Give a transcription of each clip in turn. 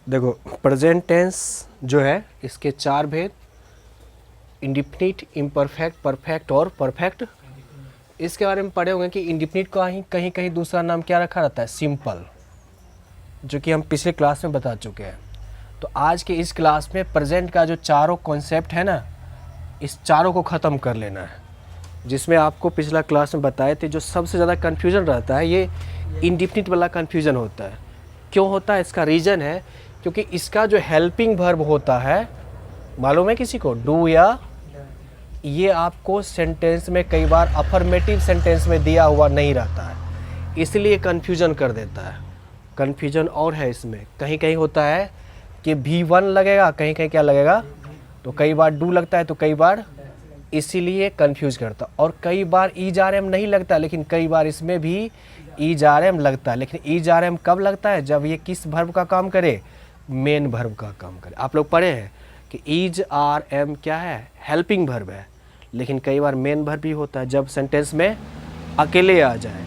देखो present tense जो है इसके चार भेद, इंडिफिनिट, इम्परफेक्ट, परफेक्ट और परफेक्ट। इसके बारे में पढ़े होंगे कि इंडिफिनिट का ही कहीं कहीं दूसरा नाम क्या रखा रहता है, सिंपल, जो कि हम पिछले क्लास में बता चुके हैं। तो आज के इस क्लास में प्रेजेंट का जो चारों कॉन्सेप्ट है ना, इस चारों को ख़त्म कर लेना है। जिसमें आपको पिछला क्लास में बताए थे जो सबसे ज़्यादा कन्फ्यूज़न रहता है ये इंडिफिनिट वाला कन्फ्यूज़न होता है। क्यों होता है, इसका रीज़न है क्योंकि इसका जो हेल्पिंग वर्ब होता है, मालूम है किसी को, डू या, ये आपको सेंटेंस में कई बार अफर्मेटिव सेंटेंस में दिया हुआ नहीं रहता है, इसलिए कन्फ्यूज़न कर देता है। कन्फ्यूज़न और है इसमें, कहीं कहीं होता है कि V1 लगेगा, कहीं कहीं क्या लगेगा, तो कई बार डू लगता है तो कई बार, इसीलिए कंफ्यूज करता। और कई बार ईज-आर-एम नहीं लगता, लेकिन कई बार इसमें भी ईज-आर-एम लगता है। लेकिन ईज-आर-एम कब लगता है, जब ये किस वर्ब का काम करे, मेन वर्ब का काम करे। आप लोग पढ़े हैं कि ईज-आर-एम क्या है, हेल्पिंग वर्ब है, लेकिन कई बार मेन वर्ब भी होता है जब सेंटेंस में अकेले आ जाए,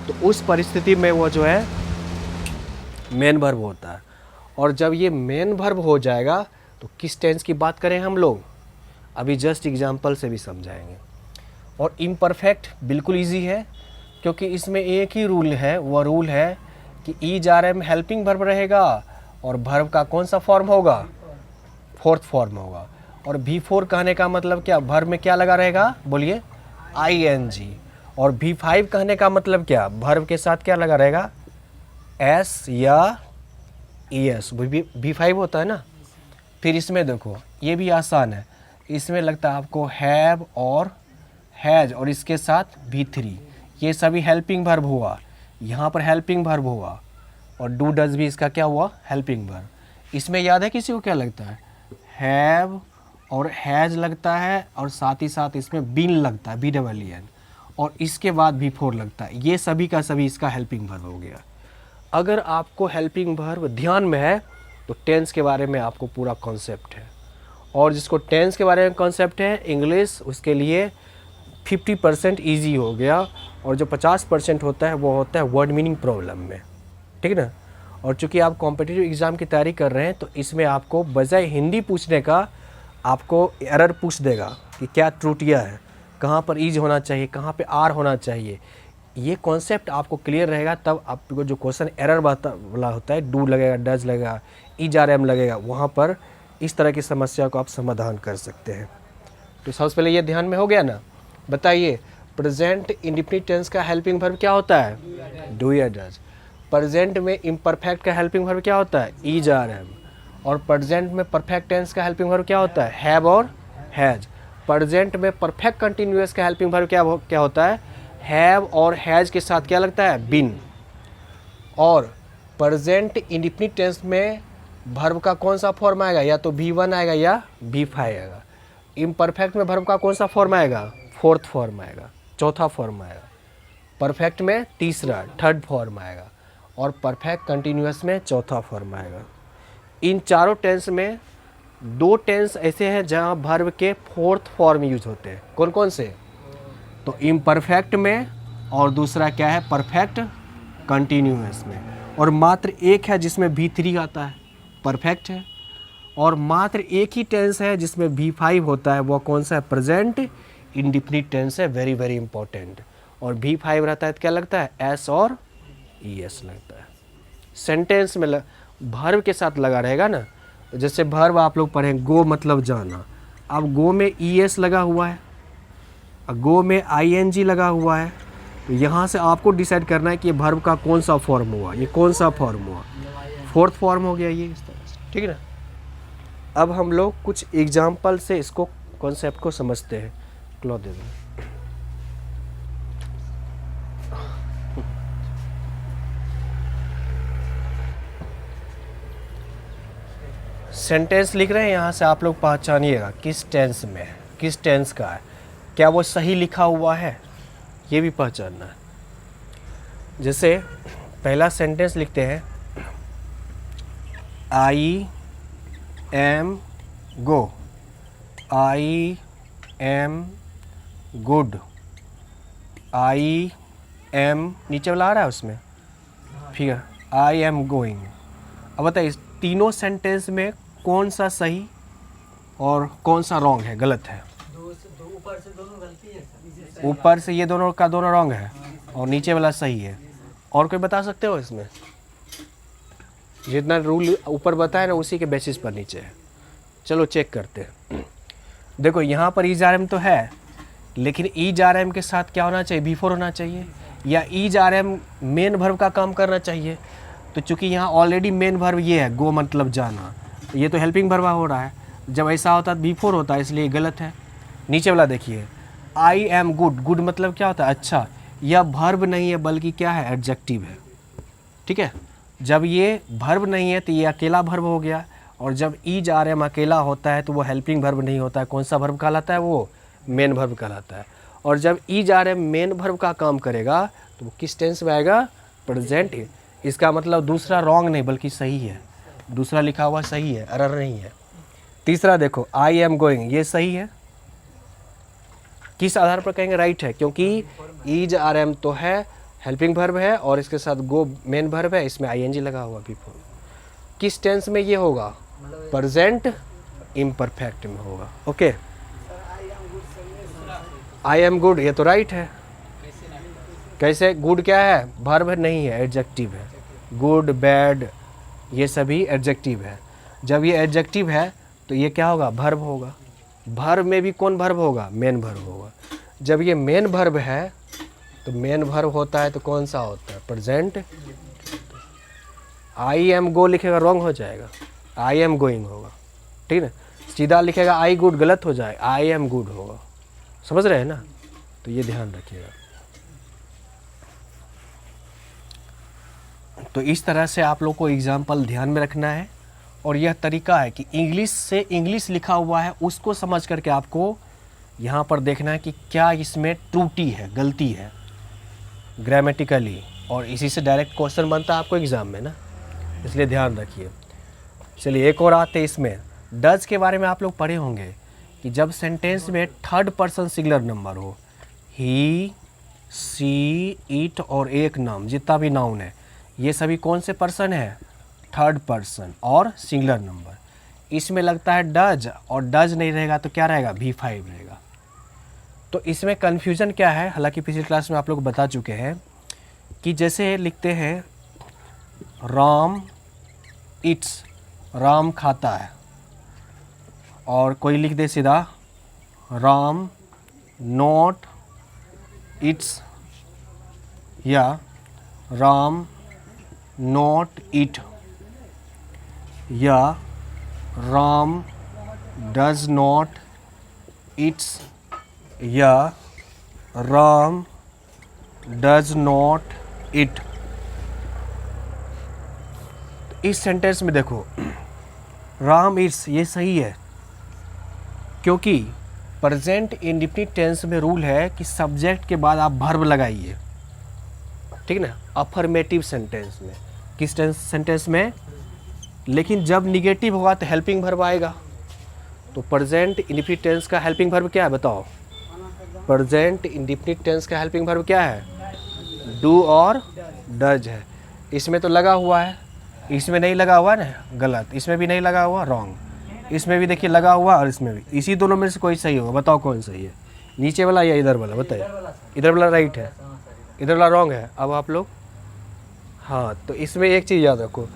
तो उस परिस्थिति में वो जो है मेन वर्ब होता है। और जब ये मेन वर्ब हो जाएगा तो किस टेंस की बात करें हम लोग, अभी जस्ट एग्जांपल से भी समझाएंगे। और इम्परफेक्ट बिल्कुल इजी है, क्योंकि इसमें एक ही रूल है, वह रूल है कि ईज-आर-एम हेल्पिंग वर्ब रहेगा और वर्ब का कौन सा फॉर्म होगा, फोर्थ फॉर्म होगा। और V4 कहने का मतलब क्या, वर्ब में क्या लगा रहेगा, बोलिए ING। और V5 कहने का मतलब क्या, वर्ब के साथ क्या लगा रहेगा, S या ES, V5 होता है ना। फिर इसमें देखो ये भी आसान है, इसमें लगता है आपको हैव और हैज और इसके साथ V3, ये सभी हेल्पिंग वर्ब हुआ, यहाँ पर हेल्पिंग वर्ब हुआ। और डू डज भी इसका क्या हुआ, हेल्पिंग वर्ब। इसमें याद है किसी को क्या लगता है, हैव और हैज लगता है और साथ ही साथ इसमें बीन लगता है, BEEN, और इसके बाद V4 लगता है। ये सभी का सभी इसका हेल्पिंग वर्ब हो गया। अगर आपको हेल्पिंग वर्ब ध्यान में है तो टेंस के बारे में आपको पूरा कॉन्सेप्ट है। और जिसको टेंस के बारे में कॉन्सेप्ट है इंग्लिश, उसके लिए 50% ईजी हो गया। और जो 50% होता है वो होता है वर्ड मीनिंग प्रॉब्लम में, ठीक ना। और चूंकि आप कॉम्पिटिटिव एग्ज़ाम की तैयारी कर रहे हैं तो इसमें आपको बजाय हिंदी पूछने का आपको एरर पूछ देगा कि क्या त्रुटियाँ है, कहाँ पर ईज होना चाहिए, कहाँ पर आर होना चाहिए। ये कॉन्सेप्ट आपको क्लियर रहेगा तब आपको जो क्वेश्चन एरर वाला होता है, डू लगेगा, डज लगेगा, ईज-आर-एम लगेगा, वहाँ पर इस तरह की समस्या को आप समाधान कर सकते हैं। तो सबसे पहले ये ध्यान में हो गया ना। बताइए प्रेजेंट इंडिफिनिट टेंस का हेल्पिंग वर्ब क्या होता है, डू या डज। प्रेजेंट में इम्परफेक्ट का हेल्पिंग वर्ब क्या होता है, ईज-आर-एम। और प्रेजेंट में परफेक्ट टेंस का हेल्पिंग वर्ब क्या होता है, हैव और हैज। प्रेजेंट में परफेक्ट कंटिन्यूअस का हेल्पिंग वर्ब क्या होता है, हैव और हैज के साथ क्या लगता है, बिन। और प्रेजेंट इंडिफिनिट टेंस में वर्ब का कौन सा फॉर्म आएगा, या तो V1 आएगा या V5 आएगा। इम्परफेक्ट में वर्ब का कौन सा फॉर्म आएगा, फोर्थ फॉर्म आएगा, चौथा फॉर्म आएगा। परफेक्ट में तीसरा, थर्ड फॉर्म आएगा। और परफेक्ट कंटिन्यूअस में चौथा फॉर्म आएगा। इन चारों टेंस में दो टेंस ऐसे हैं जहाँ वर्ब के फोर्थ फॉर्म यूज होते हैं। कौन कौन से, तो इम्परफेक्ट में, और दूसरा क्या है, परफेक्ट कंटिन्यूअस में। और मात्र एक है जिसमें V3 आता है, परफेक्ट है। और मात्र एक ही टेंस है जिसमें V5 होता है, वो कौन सा है, प्रेजेंट इंडिफिनिट टेंस है, वेरी वेरी इंपॉर्टेंट। और V5 रहता है तो क्या लगता है, S और ES लगता है। सेंटेंस में वर्ब के साथ लगा रहेगा ना। तो जैसे वर्ब आप लोग पढ़ें, गो मतलब जाना, अब गो में ES लगा हुआ है, गो में ING लगा हुआ है। तो यहाँ से आपको डिसाइड करना है कि ये वर्ब का कौन सा फॉर्म हुआ, ये कौन सा फॉर्म हुआ, फोर्थ फॉर्म हो गया ये, इस तरह से, ठीक है ना। अब हम लोग कुछ एग्जाम्पल से इसको कॉन्सेप्ट को समझते हैं। क्लॉथ दे दो। सेंटेंस लिख रहे हैं, यहाँ से आप लोग पहचानिएगा किस टेंस में है, किस टेंस का है, क्या वो सही लिखा हुआ है, ये भी पहचानना है। जैसे पहला सेंटेंस लिखते हैं, I am go, I am good, I am नीचे वाला आ रहा है उसमें, ठीक है, आई एम गोइंग। अब बताइए तीनों सेंटेंस में कौन सा सही और कौन सा रॉन्ग है, गलत है? ऊपर से दोनों गलती है सर। ऊपर से ये दोनों का दोनों रॉन्ग है और नीचे वाला सही है। और कोई बता सकते हो इसमें? जितना रूल ऊपर बताया ना उसी के बेसिस पर नीचे है। चलो चेक करते हैं। देखो यहाँ पर ईज आर एम तो है, लेकिन ईज आर एम के साथ क्या होना चाहिए? बिफोर होना चाहिए, या is are am main verb का काम करना चाहिए। तो चूंकि यहाँ ऑलरेडी मेन वर्ब ये है, गो मतलब जाना, तो ये तो हेल्पिंग वर्ब हो रहा है। जब ऐसा होता है बिफोर होता है, इसलिए गलत है। नीचे वाला देखिए, आई एम गुड, गुड मतलब क्या होता है? अच्छा। यह वर्ब नहीं है बल्कि क्या है? एडजेक्टिव है। ठीक है, जब ये वर्ब नहीं है तो ये अकेला वर्ब हो गया, और जब ईज आर एम अकेला होता है तो वो हेल्पिंग वर्ब नहीं होता है। कौन सा वर्ब कहलाता है? वो मेन वर्ब कहलाता है। और जब is are am main verb का काम करेगा तो वो किस टेंस में आएगा? प्रेजेंट। इसका मतलब दूसरा रॉन्ग नहीं बल्कि सही है, दूसरा लिखा हुआ सही है, एरर नहीं है। तीसरा देखो, आई एम गोइंग, ये सही है। किस आधार पर कहेंगे? राइट है, क्योंकि ईज आर एम तो है, हेल्पिंग वर्ब है, और इसके साथ गो मेन वर्ब है, इसमें आईएनजी लगा हुआ बिफोर। किस टेंस में ये होगा? प्रेजेंट इम्परफेक्ट में होगा। ओके, आई एम गुड, ये तो राइट है। कैसे? गुड क्या है? वर्ब नहीं है, एडजेक्टिव है। गुड, बैड, ये सभी एडजेक्टिव है। जब ये एडजेक्टिव है तो ये क्या होगा? वर्ब होगा। वर्ब में भी कौन वर्ब होगा? मेन वर्ब होगा। जब ये मेन वर्ब है तो मेन वर्ब होता है तो कौन सा होता है? प्रेजेंट। आई एम गो लिखेगा रॉन्ग हो जाएगा, आई एम गोइंग होगा। ठीक है, सीधा लिखेगा आई गुड, गलत हो जाएगा, आई एम गुड होगा। समझ रहे हैं ना? तो ये ध्यान रखिएगा। तो इस तरह से आप लोग को एग्जाम्पल ध्यान में रखना है, और यह तरीका है कि इंग्लिश से इंग्लिश लिखा हुआ है उसको समझ करके आपको यहाँ पर देखना है कि क्या इसमें त्रुटि है, गलती है ग्रामेटिकली, और इसी से डायरेक्ट क्वेश्चन बनता है आपको एग्ज़ाम में ना, इसलिए ध्यान रखिए। चलिए एक और आते हैं इसमें। डज के बारे में आप लोग पढ़े होंगे कि जब सेंटेंस में थर्ड पर्सन सिंगुलर नंबर हो, ही, सी, इट और एक नाम, जितना भी नाउन है, ये सभी कौन से पर्सन है? थर्ड पर्सन और सिंगुलर नंबर। इसमें लगता है डज, और डज नहीं रहेगा तो क्या रहेगा? V5 रहेगा। तो इसमें कन्फ्यूजन क्या है? हालांकि पिछली क्लास में आप लोग बता चुके हैं कि जैसे लिखते हैं राम इट्स, राम खाता है, और कोई लिख दे सीधा राम नॉट इट्स, या राम नॉट इट, या राम डज नॉट इट्स, या राम डज नॉट इट। इस सेंटेंस में देखो राम इट्स, ये सही है, क्योंकि प्रेजेंट इंडेफिनिट टेंस में रूल है कि सब्जेक्ट के बाद आप वर्ब लगाइए। ठीक ना, अफर्मेटिव सेंटेंस में। किस सेंटेंस में? लेकिन जब निगेटिव होगा तो हेल्पिंग वर्ब आएगा। तो प्रेजेंट इंडेफिनिट टेंस का हेल्पिंग वर्ब क्या है बताओ? प्रेजेंट इंडेफिनिट टेंस का हेल्पिंग वर्ब क्या है? डू और डज है। इसमें तो लगा हुआ है, इसमें नहीं लगा हुआ ना, गलत। इसमें भी नहीं लगा हुआ, रॉन्ग। इसमें भी देखिए लगा हुआ, और इसमें भी। इसी दोनों में से कोई सही होगा, बताओ कौन सही है? नीचे वाला या इधर वाला? बताइए। इधर वाला राइट है, इधर वाला रॉन्ग है। अब आप लोग, हाँ, तो इसमें एक चीज़ याद रखो,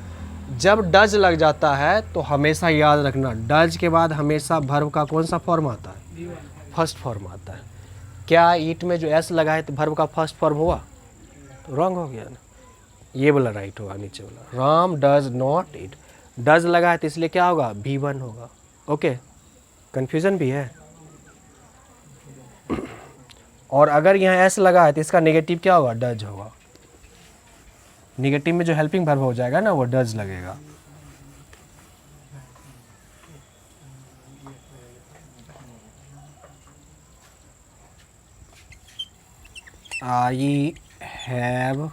जब डज लग जाता है तो हमेशा याद रखना डज के बाद हमेशा वर्ब का कौन सा फॉर्म आता है? फर्स्ट फॉर्म आता है। क्या ईट में जो एस लगा है तो वर्ब का फर्स्ट फॉर्म हुआ? तो रॉन्ग हो गया ना, ये वाला राइट होगा। नीचे वाला Ram does not it, does लगा है तो इसलिए क्या होगा? V1 होगा। ओके, कन्फ्यूज़न भी है। और अगर यहाँ एस लगा है तो इसका नेगेटिव क्या होगा? डज होगा। नेगेटिव में जो हेल्पिंग वर्ब हो जाएगा ना वो डज लगेगा। I have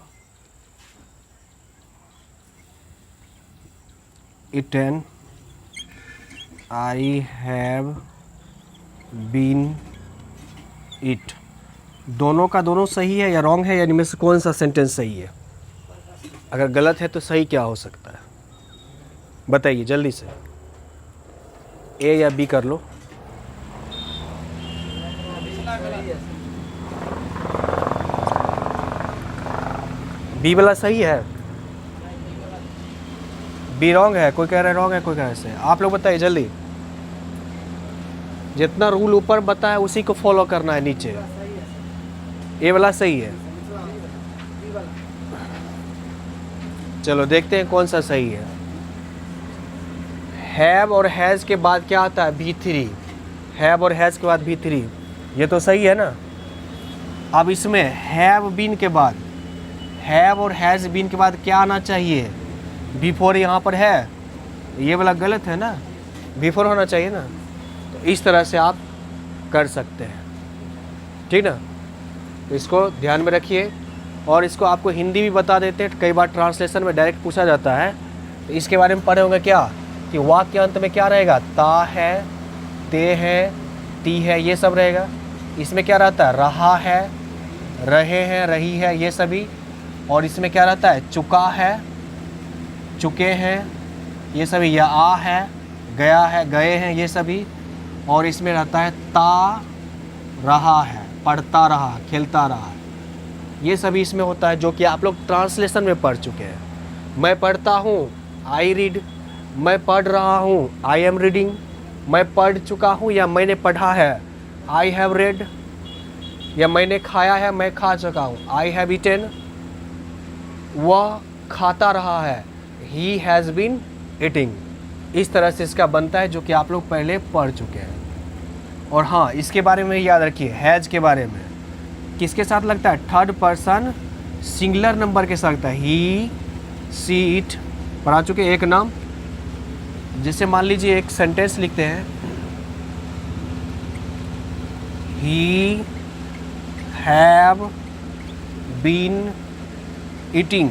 eaten, I have been it। दोनों का दोनों सही है या रॉन्ग है, या इनमें से कौन सा सेंटेंस सही है? अगर गलत है तो सही क्या हो सकता है? बताइए जल्दी से, ए या बी कर लो। बी वाला सही है, बी रॉन्ग है, कोई कह रहा है रॉन्ग है, कोई कह रहा है सही। आप लोग बताइए जल्दी, जितना रूल ऊपर बताया उसी को फॉलो करना है नीचे। ए वाला सही है, चलो देखते हैं कौन सा सही है। हैव और हैज़ के बाद क्या आता है? V3। हैव और हैज़ के बाद V3, ये तो सही है ना। अब इसमें हैव बीन के बाद, हैव और हैज़ बीन के बाद क्या आना चाहिए? V4 यहाँ पर है, ये वाला गलत है ना, V4 होना चाहिए ना। तो इस तरह से आप कर सकते हैं, ठीक ना। तो इसको ध्यान में रखिए, और इसको आपको हिंदी भी बता देते हैं, कई बार ट्रांसलेशन में डायरेक्ट पूछा जाता है। तो इसके बारे में पढ़े होंगे क्या, कि वाक्य के अंत में क्या रहेगा? ता है, ते है, ती है, ये सब रहेगा। इसमें क्या रहता है? रहा है, रहे हैं, रही है, ये सभी। और इसमें क्या रहता है? चुका है, चुके हैं, ये सभी। या आ है, गया है, गए हैं, ये सभी। और इसमें रहता है ता रहा है, पढ़ता रहा, खेलता रहा, ये सभी इसमें होता है, जो कि आप लोग ट्रांसलेशन में पढ़ चुके हैं। मैं पढ़ता हूँ, आई रीड। मैं पढ़ रहा हूँ, आई एम रीडिंग। मैं पढ़ चुका हूँ या मैंने पढ़ा है, आई हैव रेड। या मैंने खाया है, मैं खा चुका हूँ, आई हैव ईटेन। वह खाता रहा है, ही हैज़ बीन ईटिंग। इस तरह से इसका बनता है, जो कि आप लोग पहले पढ़ चुके हैं। और हाँ, इसके बारे में याद रखिए, हैज़ के बारे में किसके साथ लगता है? थर्ड पर्सन सिंगुलर नंबर के साथ लगता है। ही, सी, इट पढ़ा चुके। एक नाम, जैसे मान लीजिए एक सेंटेंस लिखते हैं, he have been eating.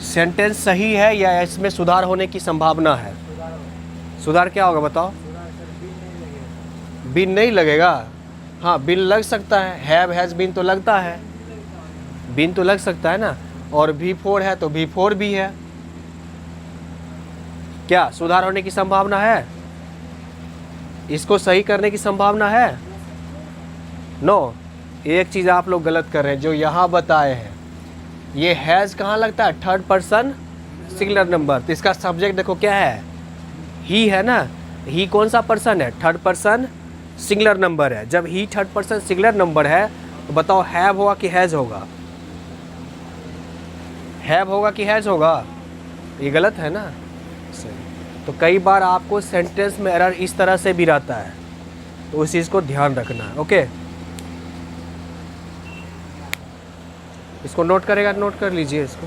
Sentence सही है या इसमें सुधार होने की संभावना है? सुधार क्या होगा बताओ? बीन नहीं लगेगा। हाँ, बीन लग सकता है, हैव हैज़ बीन तो लगता है, बीन तो लग सकता है ना। और V4 है तो V4 भी है। क्या सुधार होने की संभावना है? इसको सही करने की संभावना है? नो। एक चीज़ आप लोग गलत कर रहे हैं, जो यहाँ बताए हैं। ये हैज़ कहाँ लगता है? Third person singular number. तो इसका सब्जेक्ट देखो क्या है? ही है ना। ही कौन सा पर्सन है? थर्ड पर्सन सिंगुलर नंबर है। जब ही थर्ड पर्सन सिंगुलर नंबर है, तो बताओ हैव होगा कि हैज़ होगा? हैव होगा कि हैज़ होगा? ये गलत है ना। सही। तो कई बार आपको सेंटेंस में एरर इस तरह से भी रहता है, तो उस चीज़ को ध्यान रखना है। ओके, इसको नोट करेगा, नोट कर लीजिए इसको।